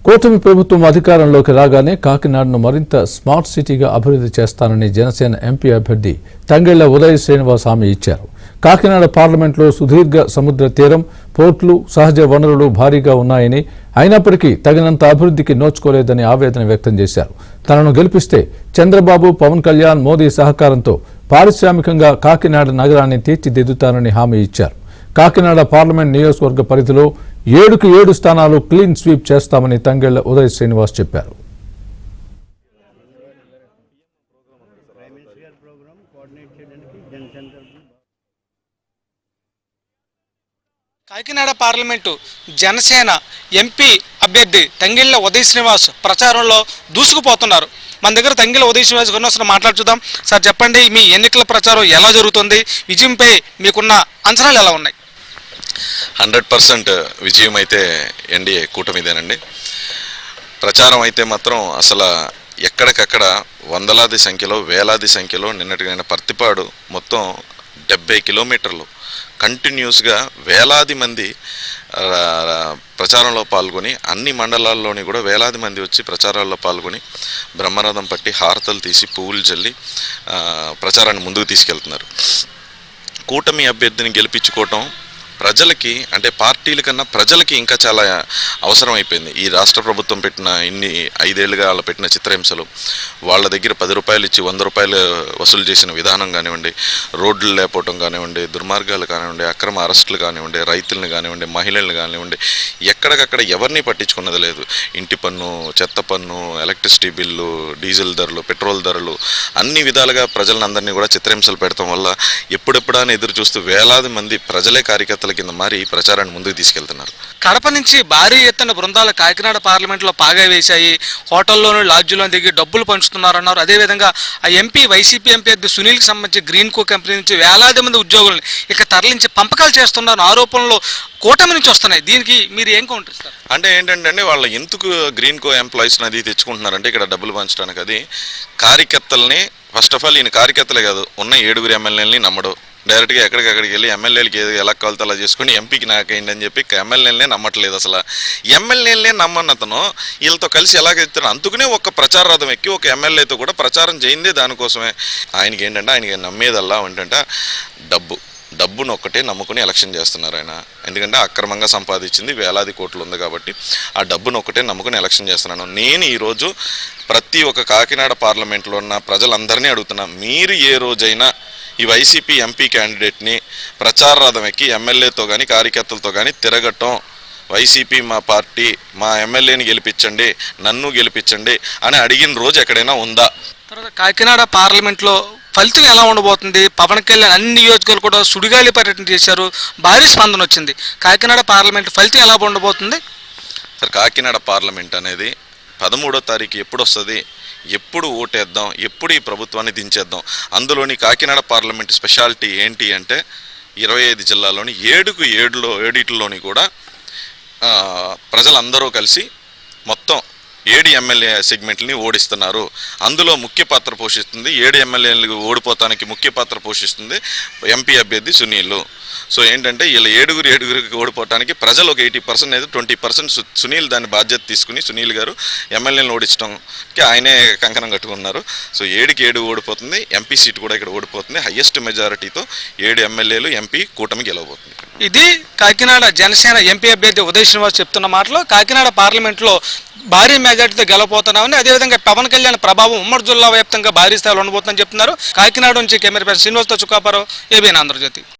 కూటమి ప్రభుత్వం అధికారంలోకి రాగానే కాకినాడను మరింత స్మార్ట్ సిటీగా అభివృద్ధి చేస్తానని జనసేన ఎంపీ అభ్యర్థి తంగెళ్ల ఉదయ్ శ్రీనివాస్ హామీ ఇచ్చారు. కాకినాడ పార్లమెంట్లో సుదీర్ఘ సముద్ర తీరం, పోర్టులు, సహజ వనరులు భారీగా ఉన్నాయని, అయినప్పటికీ తగినంత అభివృద్ధికి నోచుకోలేదని ఆవేదన వ్యక్తం చేశారు. తనను గెలిపిస్తే చంద్రబాబు, పవన్ కళ్యాణ్, మోదీ సహకారంతో పారిశ్రామికంగా కాకినాడ నగరాన్ని తీర్చిదిద్దుతానని హామీ ఇచ్చారు. కాకినాడ పార్లమెంట్ నియోజకవర్గ పరిధిలో 7కు 7 స్థానాలు క్లీన్ స్వీప్ చేస్తామని తంగెళ్ల ఉదయ్ శ్రీనివాస్ చెప్పారు. కాకినాడ పార్లమెంటు జనసేన ఎంపీ అభ్యర్థి తంగెళ్ల ఉదయ్ శ్రీనివాస్ ప్రచారంలో దూసుకుపోతున్నారు. మన దగ్గర తంగెళ్ల ఉదయ్ శ్రీనివాస్ గారిని అసలు మాట్లాడుదాం. సార్ చెప్పండి, మీ ఎన్నికల ప్రచారం ఎలా జరుగుతుంది? విజయంపై మీకున్న అంచనాలు ఎలా ఉన్నాయి? 100% విజయం అయితే ఎన్డీఏ కూటమిదేనండి. ప్రచారం అయితే మాత్రం అసలు ఎక్కడికక్కడ వందలాది సంఖ్యలో, వేలాది సంఖ్యలో నిన్నటికైన పర్తిపాడు మొత్తం 70 కిలోమీటర్లు కంటిన్యూస్గా వేలాది మంది ప్రచారంలో పాల్గొని, అన్ని మండలాల్లోని కూడా వేలాది మంది వచ్చి ప్రచారాల్లో పాల్గొని బ్రహ్మరథం పట్టి హారతలు తీసి పువ్వులు చల్లి ప్రచారాన్ని ముందుకు తీసుకెళ్తున్నారు. కూటమి అభ్యర్థిని గెలిపించుకోవటం ప్రజలకి, అంటే పార్టీల కన్నా ప్రజలకి ఇంకా చాలా అవసరం అయిపోయింది. ఈ రాష్ట్ర ప్రభుత్వం పెట్టిన ఇన్ని 5 ఏళ్ళుగా వాళ్ళు పెట్టిన చిత్రహింసలు, వాళ్ళ దగ్గర 10 రూపాయలు ఇచ్చి 100 రూపాయలు వసూలు చేసిన విధానం కానివ్వండి, రోడ్లు లేకపోవటం కానివ్వండి, దుర్మార్గాలు కానివ్వండి, అక్రమ అరెస్టులు కానివ్వండి, రైతులను కానివ్వండి, మహిళలను కానివ్వండి, ఎక్కడికక్కడ ఎవరిని పట్టించుకున్నది లేదు. ఇంటి పన్ను, చెత్త పన్ను, ఎలక్ట్రిసిటీ బిల్లు, డీజిల్ ధరలు, పెట్రోల్ ధరలు, అన్ని విధాలుగా ప్రజలందరినీ కూడా చిత్రహింసలు పెడతాం వల్ల ఎప్పుడెప్పుడా ఎదురు చూస్తూ వేలాది మంది ప్రజలే కార్యకర్తలు కింద మారి ప్రచారాన్ని ముందుకు తీసుకెళ్తున్నారు. కడప నుంచి భారీ ఎత్తున బృందాలు కాకినాడ పార్లమెంట్లో పాగా వేశాయి. హోటల్లోనూ, లాడ్జిలో దిగి డబ్బులు పంచుతున్నారన్నారు. అదేవిధంగా ఆ ఎంపీ, వైసీపీ ఎంపీ అభ్యర్థి సునీల్కి సంబంధించి గ్రీన్ కో కంపెనీ నుంచి వేలాది మంది ఉద్యోగులను ఇక తరలించి పంపకాలు చేస్తున్నారు ఆరోపణలు కూటమి నుంచి వస్తున్నాయి. దీనికి మీరు ఏం కౌంటర్ ఇస్తారు? అంటే ఏంటంటే వాళ్ళు ఎందుకు గ్రీన్ కో ఎంప్లాయీస్ అది తెచ్చుకుంటున్నారంటే ఇక్కడ డబ్బులు పంచడానికి. అది కార్యకర్తల్ని, ఫస్ట్ ఆఫ్ ఆల్ ఈయన కార్యకర్తలే కాదు, ఉన్న 7 ఎమ్మెల్యేలని నమ్మడు. డైరెక్ట్గా ఎక్కడికక్కడికి వెళ్ళి ఎమ్మెల్యేలకి ఎలా కావాలితే అలా చేసుకుని ఎంపీకి నాకేంటి అని చెప్పి ఎమ్మెల్యేలనే నమ్మట్లేదు. అసలు ఎమ్మెల్యేలనే నమ్మని అతను వీళ్ళతో కలిసి ఎలాగెత్తారు. అందుకనే ఒక ప్రచార రథం ఎక్కి ఒక ఎమ్మెల్యేతో కూడా ప్రచారం చేయిందే దానికోసమే. ఆయనకి ఏంటంటే, ఆయనకి నమ్మేదల్లా ఏంటంటే డబ్బును ఒక్కటే నమ్ముకుని ఎలక్షన్ చేస్తున్నారు ఆయన. ఎందుకంటే అక్రమంగా సంపాదించింది వేలాది కోట్లు ఉంది కాబట్టి ఆ డబ్బును ఒక్కటే నమ్ముకుని ఎలక్షన్ చేస్తున్నాను. నేను ఈరోజు ప్రతి ఒక్క కాకినాడ పార్లమెంట్లో ఉన్న ప్రజలందరినీ అడుగుతున్నా, మీరు ఏ రోజైనా ఈ వైసీపీ ఎంపీ క్యాండిడేట్ని ప్రచార రథం ఎక్కి ఎమ్మెల్యేతో కానీ కార్యకర్తలతో కానీ తిరగటం, వైసీపీ మా పార్టీ, మా ఎమ్మెల్యేని గెలిపించండి, నన్ను గెలిపించండి అని అడిగిన రోజు ఎక్కడైనా ఉందా? తర్వాత కాకినాడ పార్లమెంట్లో ఫలితం ఎలా ఉండబోతుంది? పవన్ కళ్యాణ్ అన్ని నియోజకవర్గాలు కూడా సుడిగాలి పర్యటన చేశారు, భారీ స్పందన వచ్చింది. కాకినాడ పార్లమెంట్ ఫలితం ఎలా ఉండబోతుంది? సార్, కాకినాడ పార్లమెంట్ అనేది 13వ తారీఖు ఎప్పుడు వస్తుంది, ఎప్పుడు ఓటేద్దాం, ఎప్పుడు ఈ ప్రభుత్వాన్ని దించేద్దాం. అందులోని కాకినాడ పార్లమెంట్ స్పెషాలిటీ ఏంటి అంటే 25 జిల్లాల్లోని 7కు 7లోని కూడా ప్రజలందరూ కలిసి మొత్తం 7 ఎమ్మెల్యే సెగ్మెంట్ని ఓడిస్తున్నారు. అందులో ముఖ్య పాత్ర పోషిస్తుంది, 7 ఎమ్మెల్యేలు ఓడిపోతానికి ముఖ్య పాత్ర పోషిస్తుంది ఎంపీ అభ్యర్థి సునీల్. సో ఏంటంటే వీళ్ళు 7గురికి ఓడిపోవటానికి ప్రజలు ఒక 80% అయితే 20% సునీల్ దాని బాధ్యత తీసుకుని, సునీల్ గారు ఎమ్మెల్యేలను ఓడించడానికి ఆయనే కంకణం కట్టుకున్నారు. సో 7కి 7 ఓడిపోతుంది, ఎంపీ సీట్ కూడా ఇక్కడ ఓడిపోతుంది. హయ్యెస్ట్ మెజారిటీతో 7 ఎమ్మెల్యేలు ఎంపీ కూటమి గెలవబోతుంది. ఇది కాకినాడ జనసేన ఎంపీ అభ్యర్థి ఉదయ్ శ్రీనివాస్ చెప్తున్న మాటలు. కాకినాడ పార్లమెంట్లో భారీ మెజార్టీతో గెలవబోతున్నామని, అదేవిధంగా పవన్ కళ్యాణ్ ప్రభావం ఉమ్మడి జిల్లా వ్యాప్తంగా భారీ స్థాయిలో ఉండబోతుందని చెప్తున్నారు. కాకినాడ నుంచి కెమెరా పర్సన్ శ్రీనివాస్తో చుక్కాపురం, ఏబీఎన్ ఆంధ్రజ్యోతి.